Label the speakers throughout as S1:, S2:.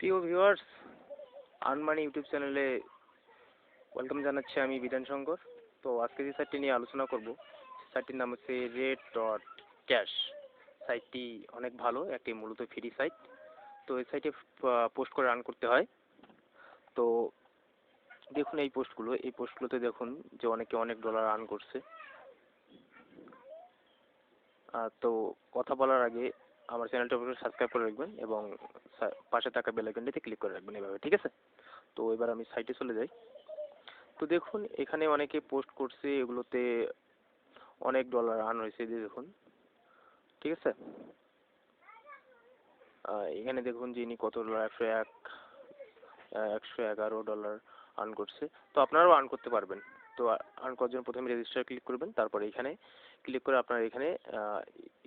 S1: প্রিয় viewers, আনমানি YouTube চ্যানেলে welcome জানাচ্ছি। আমি বিধান শঙ্কর। তো আজকে যে সাইটটি নিয়ে আলোচনা করব, সাইটটির নাম হচ্ছে read.cash। সাইটটি অনেক ভালো, একটি মূলত ফ্রি সাইট। তো এই সাইটে পোস্ট করে রান করতে হয়। তো দেখুন এই পোস্টগুলোতে দেখুন যে অনেকে অনেক ডলার আর্ন করছে। তো কথা বলার আগে আমার চ্যানেলটা অবশ্যই সাবস্ক্রাইব করে রাখবেন এবং পাশে থাকা বেল আইকনটিতে ক্লিক করে রাখবেন এভাবে, ঠিক আছে? তো এবার আমি সাইটে চলে যাই। তো দেখুন এখানে অনেকে পোস্ট করছে, এগুলোতে অনেক ডলার আর্ন হয়েছে, যে দেখুন, ঠিক আছে? এখানে দেখুন যে ইনি কত ডলার, 111 ডলার আর্ন করছে। তো আপনারাও আর্ন করতে পারবেন। তো আর্ন করার জন্য প্রথমে রেজিস্টার ক্লিক করবেন, তারপর এখানে ক্লিক করে আপনারা এখানে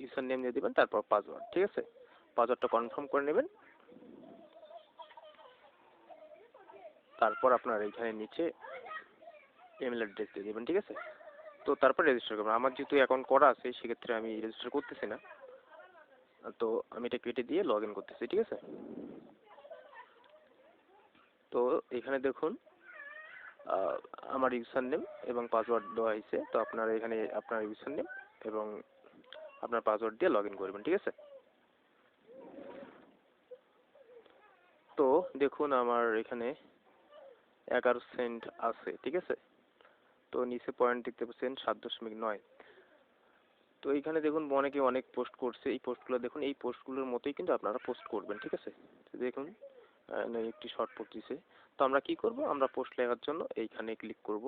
S1: ইউজার নেম দিয়ে দেবেন, তারপর পাসওয়ার্ড, ঠিক আছে? পাসওয়ার্ডটা কনফার্ম করে নেবেন। তারপর আপনার এখানে নিচে ইমেল অ্যাড্রেস দিয়ে দেবেন, ঠিক আছে? তো তারপর রেজিস্টার করবেন। আমার যেহেতু অ্যাকাউন্ট করা আছে, সেক্ষেত্রে আমি রেজিস্টার করতেছি না। তো আমি এটা কেটে দিয়ে লগ ইন করতেছি, ঠিক আছে? তো এখানে দেখুন আমার ইউজার নেম এবং পাসওয়ার্ড দেওয়া হয়েছে। তো আপনারা এখানে আপনার ইউজার নেম এবং আপনার পাসওয়ার্ড দিয়ে লগ ইন করবেন, ঠিক আছে? তো দেখুন আমার এখানে 11 সেন্ট আছে, ঠিক আছে? তো নিচে পয়েন্ট দেখতে পাচ্ছেন 7.9। তো এইখানে দেখুন অনেকে অনেক পোস্ট করছে। এই পোস্টগুলো দেখুন, এই পোস্টগুলোর মতোই কিন্তু আপনারা পোস্ট করবেন, ঠিক আছে? তো দেখুন একটি শর্ট পোস্ট দিছে। তো আমরা কি করব, আমরা পোস্ট লেখার জন্য এইখানে ক্লিক করব।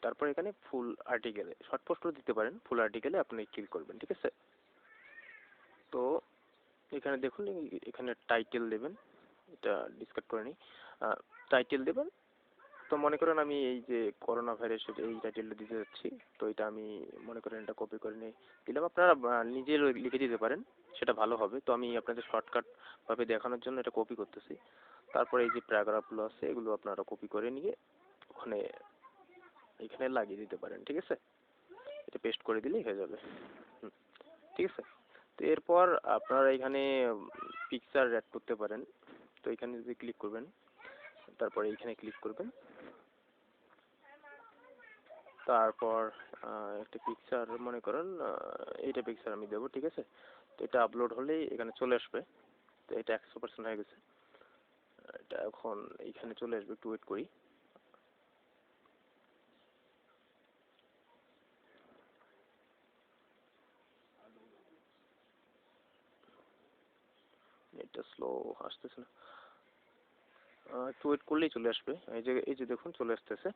S1: তারপর এখানে ফুল আর্টিকেলে শর্ট পোস্টও দিতে পারেন, ফুল আর্টিকেলে আপনি ক্লিক করবেন, ঠিক আছে? তো এখানে দেখুন এখানে টাইটেল দেবেন, এটা ডিসকাট করে নিই। টাইটেল দেবেন। তো মনে করেন আমি এই যে করোনা ভাইরাসের এই টাইটেলটা দিতে যাচ্ছি। তো এটা আমি মনে করেন এটা কপি করে নিয়ে দিলাম। আপনারা নিজে লিখে দিতে পারেন, সেটা ভালো হবে। তো আমি আপনাদের শর্টকাট ভাবে দেখানোর জন্য এটা কপি করতেছি। তারপরে এই যে প্যারাগ্রাফগুলো আছে, এগুলো আপনারা কপি করে নিয়ে ওখানে এখানে লাগিয়ে দিতে পারেন, ঠিক আছে? এটা পেস্ট করে দিলেই হয়ে যাবে। ঠিক আছে? তো এরপর আপনারা এখানে পিকচার অ্যাড করতে পারেন। তো এখানে যদি ক্লিক করবেন, তারপরে এইখানে ক্লিক করবেন, তারপর একটা পিকচার মনে করেন এইটা পিকচার আমি দেবো, ঠিক আছে? তো এটা আপলোড হলেই এখানে চলে আসবে। তো এটা 100% হয়ে গেছে। এটা এখন এইখানে চলে আসবে, একটু ওয়েট করি। এটা স্লো আসতেছে না, একটু ওয়েট করলেই চলে আসবে। এই যে দেখুন চলে আসতেছে।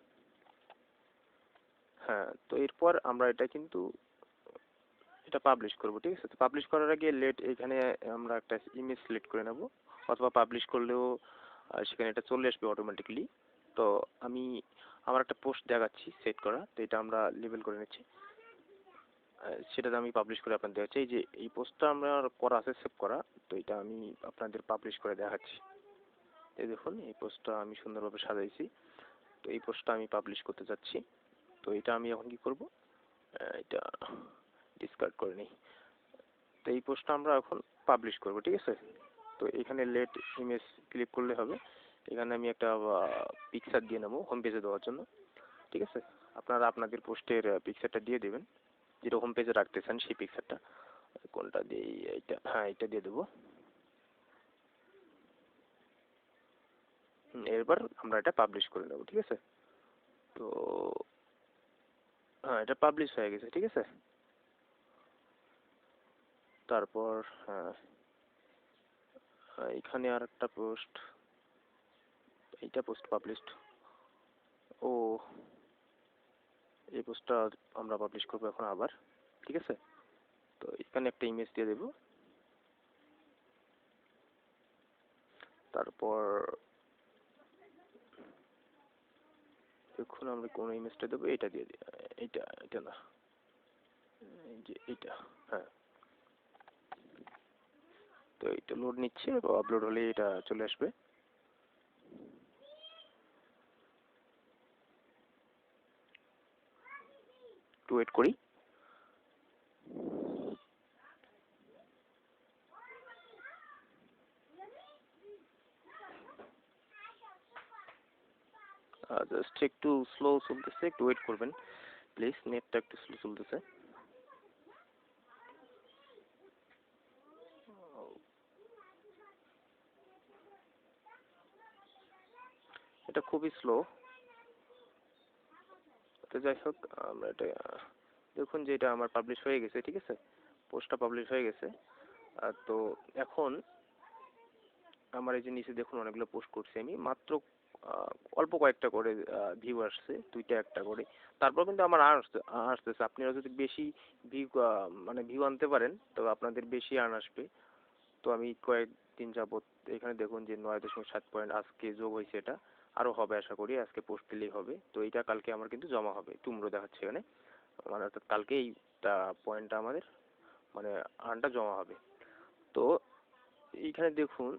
S1: হ্যাঁ, তো এরপর আমরা এটা পাবলিশ করব, ঠিক আছে? তো পাবলিশ করার আগে এখানে আমরা একটা ইমেজ সিলেক্ট করে নেব, অথবা পাবলিশ করলেও সেখানে এটা চলে আসবে অটোমেটিক্যালি। তো আমি আমার একটা পোস্ট দেখাচ্ছি সেট করা। তো এটা আমরা লেবেল করে নিচ্ছি, সেটা আমি পাবলিশ করে আপনাদের দেখাচ্ছি। এই যে এই পোস্টটা আমার করা আছে, সেভ করা। তো এটা আমি আপনাদের পাবলিশ করে দেখাচ্ছি। এই দেখুন এই পোস্টটা আমি সুন্দরভাবে সাজাইছি। তো এই পোস্টটা আমি পাবলিশ করতে যাচ্ছি। তো এটা আমি এখন কি করব, এটা ডিসকার্ড করে নিই। তো এই পোস্টটা আমরা এখন পাবলিশ করব, ঠিক আছে? তো এখানে লেট ইমেজ ক্লিক করলে হবে। এখানে আমি একটা পিকচার দিয়ে নেবো হোম পেজে দেওয়ার জন্য, ঠিক আছে? আপনারা আপনাদের পোস্টের পিকচারটা দিয়ে দেবেন, যেটা হোম পেজে রাখতে চান সেই পিকচারটা। কোনটা দিই, এইটা, হ্যাঁ এটা দিয়ে দেবো। এবার আমরা এটা পাবলিশ করে নেব, ঠিক আছে? তো হ্যাঁ, এটা পাবলিশ হয়ে গেছে, ঠিক আছে? তারপর হ্যাঁ, এখানে আর একটা পোস্ট, এইটা পোস্ট পাবলিশড। ও, এই পোস্টটা আমরা পাবলিশ করবো এখন আবার, ঠিক আছে? তো এখানে একটা ইমেজ দিয়ে দেব। তারপর দেখুন আমরা কোন ইমেজটা দেবো, এটা দিয়ে দিই। এটা না, এই যে এটা, হ্যাঁ। তো এটা লোড নিচ্ছে, আপলোড হলে এটা চলে আসবে। একটু ওয়েট করি। জাস্ট একটু স্লো চলতেছে, একটু ওয়েট করবেন প্লিজ, নেটটা একটু স্লো চলতেছে। এটা খুবই স্লো। তো যাই হোক, আমরা এটা দেখুন যে এটা আমার পাবলিশ হয়ে গেছে, ঠিক আছে, পোস্টটা পাবলিশ হয়ে গেছে। তো এখন আমার এই যে নিচে দেখুন অনেকগুলো পোস্ট করছি আমি, মাত্র অল্প কয়েকটা করে ভিউ আসছে, দুইটা একটা করে। তারপর কিন্তু আমার আসতেছে। আপনারা যদি বেশি ভিউ মানে ভিউ আনতে পারেন তবে আপনাদের বেশি আর্ন আসবে। তো আমি কয়েকদিন যাবত এখানে দেখুন যে 9.7 পয়েন্ট আজকে যোগ হয়েছে, এটা আরো হবে আশা করি, আজকে পোস্ট দিলেই হবে। তো এইটা কালকে আমার কিন্তু জমা হবে, তুমড়ো দেখাচ্ছে এখানে, মানে অর্থাৎ কালকে এইটা পয়েন্টটা আমাদের মানে আর্নটা জমা হবে। তো এইখানে দেখুন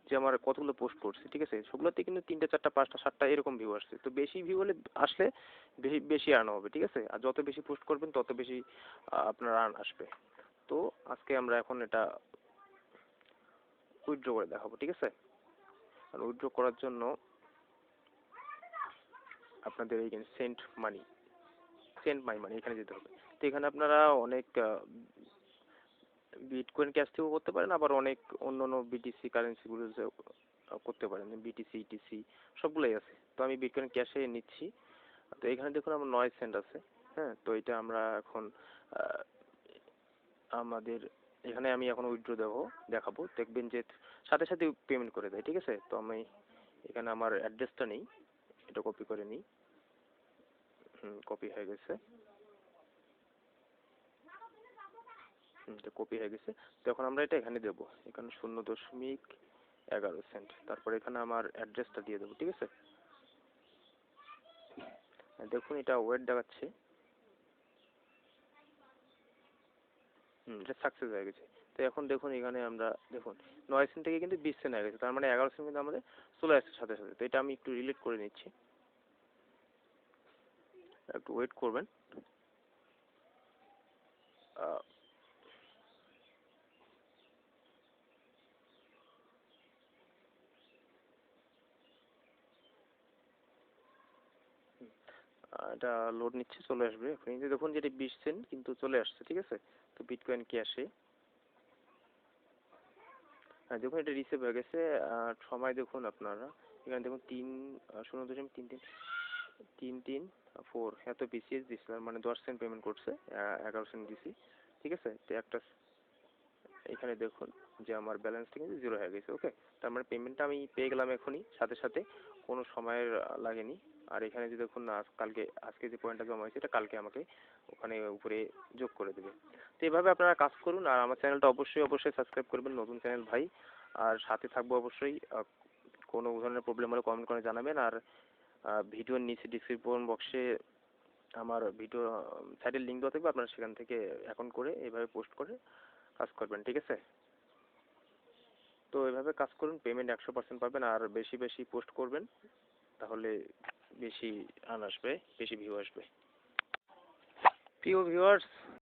S1: যে আমার কতগুলো পোস্ট করছি, ঠিক আছে, সবগুলোতে কিন্তু 3টা 4টা 5টা 7টা এরকম ভিউ আসছে। তো বেশি ভিউ হলে আসলে বেশি বেশি আর্ন হবে, ঠিক আছে, আর যত বেশি পোস্ট করবেন তত বেশি আপনার আর্ন আসবে। তো আজকে আমরা এখন এটা উইথড্র করে দেখাবো, ঠিক আছে। আর উইথড্র করার জন্য আপনাদের এইখানে সেন্ড মাই মানি এখানে যেতে হবে। তো এখানে আপনারা অনেক বিটকয়েন ক্যাশ থেকেও করতে পারেন, আবার অনেক অন্য অন্য বিটিসি কারেন্সিগুলো করতে পারেন, বিটিসি ইটিসি সবগুলোই আছে। তো আমি বিটকয়েন ক্যাশে নিচ্ছি। তো এখানে দেখুন আমার 9 সেন্ট আছে। হ্যাঁ, তো এটা আমরা এখন আহ, আমাদের এখানে আমি এখন উইথড্র দেখাবো, দেখবেন যে সাথে সাথে পেমেন্ট করে দেয়, ঠিক আছে। তো আমি এখানে আমার অ্যাড্রেসটা নেই, এটা কপি করে নিই। কপি হয়ে গেছে। এটা কপি হয়ে গেছে। তো এখন আমরা এটা এখানে দেবো, এখানে 0.11 সেন্ট, তারপর এখানে আমার অ্যাড্রেসটা দিয়ে দেবো, ঠিক আছে। দেখুন এটা ওয়েট দেখাচ্ছে। এটা সাকসেস হয়ে গেছে। তো এখন দেখুন এখানে আমরা দেখুন 9 সেন্ট থেকে কিন্তু 20 সেন্ট হয়ে গেছে, তার মানে 11 সেন্ট কিন্তু আমাদের চলে আসছে সাথে সাথে। তো এটা আমি একটু রিলেট করে নিচ্ছি, একটু ওয়েট করবেন। আহ, এটা লোড নিচ্ছে, চলে আসবে এখন। এই যে দেখুন যেটা 20 সেন্ট কিন্তু চলে আসছে, ঠিক আছে। তো বিটকয়েন ক্যাশে হ্যাঁ দেখুন এটা রিসিভ হয়ে গেছে। সময় দেখুন আপনারা এখানে দেখুন 0.3334 এত বিসিএস দিচ্ছে, তার মানে 10 সেন্ট পেমেন্ট করছে, 11 সেন্ট দিছি, ঠিক আছে। তো একটা এখানে দেখুন যে আমার ব্যালেন্সটা কিন্তু জিরো হয়ে গেছে, ওকে। তার মানে পেমেন্টটা আমি পেয়ে গেলাম এখনই সাথে সাথে, কোনো সময়ের লাগেনি। আর এখানে যে দেখুন আজকে যে পয়েন্টটা জমা হয়েছে এটা কালকে আমাকে ওখানে উপরে যোগ করে দেবে। তো এইভাবে আপনারা কাজ করুন, আর আমার চ্যানেলটা অবশ্যই অবশ্যই সাবস্ক্রাইব করবেন, নতুন চ্যানেল ভাই, আর সাথে থাকবো অবশ্যই। কোনো ধরনের প্রবলেম হলে কমেন্ট করে জানাবেন। আর ভিডিওর নিচে ডিসক্রিপশন বক্সে আমার ভিডিও সাইটের লিঙ্ক দেওয়া থাকবে, আপনারা সেখান থেকে অ্যাকাউন্ট করে এইভাবে পোস্ট করে কাজ করবেন, ঠিক আছে। তো এভাবে কাজ করুন, পেমেন্ট 100% পাবেন। আর বেশি বেশি পোস্ট করবেন, তাহলে বেশি আর্ন আসবে, বেশি ভিউ আসবে। প্রিয় ভিউয়ার্স,